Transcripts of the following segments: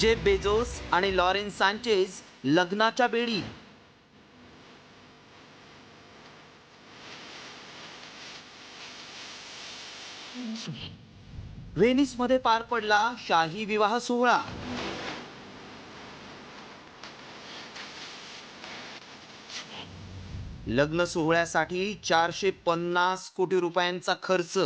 Jeff Bezos आणि Laurene सँचेझ लग्नाच्या बेडी. व्हेनिसमध्ये पार पडला शाही विवाह सोहळा. लग्न सोहळ्यासाठी 450 कोटी रुपयांचा खर्च.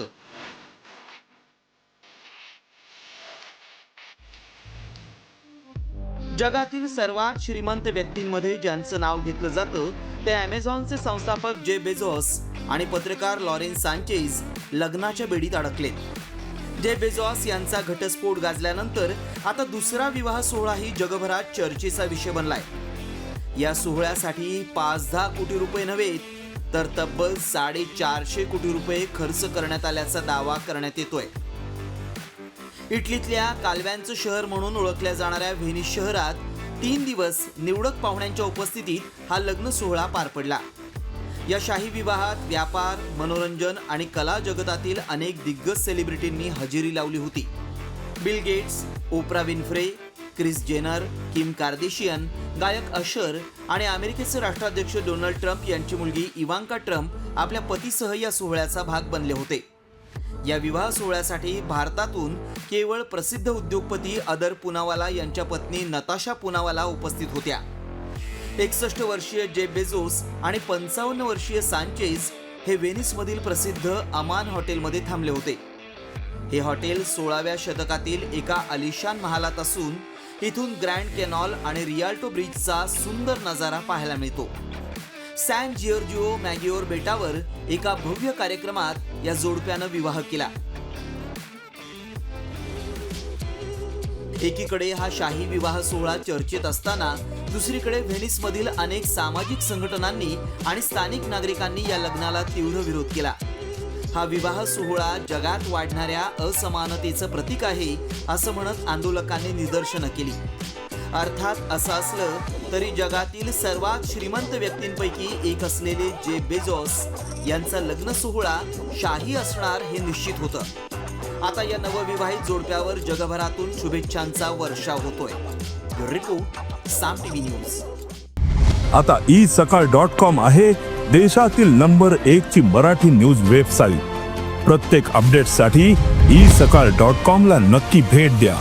जगातील सर्वात श्रीमंत व्यक्तींमध्ये ज्यांचं नाव घेतलं जातं ते अमेझॉनचे संस्थापक जेफ बेझोस आणि पत्रकार लॉरेन सँचेझ लग्नाच्या बेडीत अडकलेत. जेफ बेझोस यांचा घटस्फोट गाजल्यानंतर आता दुसरा विवाह सोहळाही जगभरात चर्चेचा विषय बनलाय. या सोहळ्यासाठी 5-10 कोटी रुपये नव्हे तर तब्बल 450 कोटी रुपये खर्च करण्यात आल्याचा दावा करण्यात येतोय. इटलीतल्या कालव्यांचं शहर म्हणून ओळखल्या जाणाऱ्या व्हेनिस शहरात 3 दिवस निवडक पाहुण्यांच्या उपस्थितीत हा लग्न सोहळा पार पडला. या शाही विवाहात व्यापार, मनोरंजन आणि कला जगतातील अनेक दिग्गज सेलिब्रिटींनी हजेरी लावली होती. Bill Gates, Oprah Winfrey, Kris Jenner, Kim Kardashian, गायक अशर आणि अमेरिकेचे राष्ट्राध्यक्ष डोनाल्ड ट्रम्प यांची मुलगी इवांका ट्रम्प आपल्या पतीसह या सोहळ्याचा भाग बनले होते. या विवाह सोहळ्यासाठी भारतातून केवळ प्रसिद्ध उद्योगपती अदर पूनावाला यांच्या पत्नी नताशा पूनावाला उपस्थित होत्या. 61 वर्षीय जेफ बेझोस आणि 55 वर्षीय सँचेझ हे व्हेनिसमधील प्रसिद्ध अमान हॉटेलमध्ये थांबले होते. हे हॉटेल 16व्या शतकातील एका आलिशान महालात असून इथून ग्रँड कॅनॉल आणि रियाल्टो ब्रिजचा सुंदर नजारा पाहायला मिळतो. सॅन जिऑर्जिओ मॅगिओर बेटावर एका भव्य कार्यक्रमात या जोडप्यानं विवाह केला. एकीकडे हा शाही विवाह सोहळा चर्चेत असताना दुसरीकडे व्हेनिसमधील अनेक सामाजिक संघटनांनी आणि स्थानिक नागरिकांनी या लग्नाला तीव्र विरोध केला. हा विवाह सोहळा जगात वाढणाऱ्या असमानतेचं प्रतीक आहे असं म्हणत आंदोलकांनी निदर्शनं केली. अर्थात असं असलं तरी जगातील सर्वात श्रीमंत व्यक्तींपैकी एक असलेले जेफ बेझोस यांचा लग्न सोहळा शाही असणार हे निश्चित होतं. आता या नवविवाहित जोडप्यावर जगभरातून शुभेच्छांचा वर्षाव होतोय. रिपोर्ट साम टीव्ही न्यूज. आता isakal.com आहे देशातील नंबर 1 ची मराठी न्यूज वेबसाईट. प्रत्येक अपडेटसाठी isakal.com ला नक्की भेट द्या.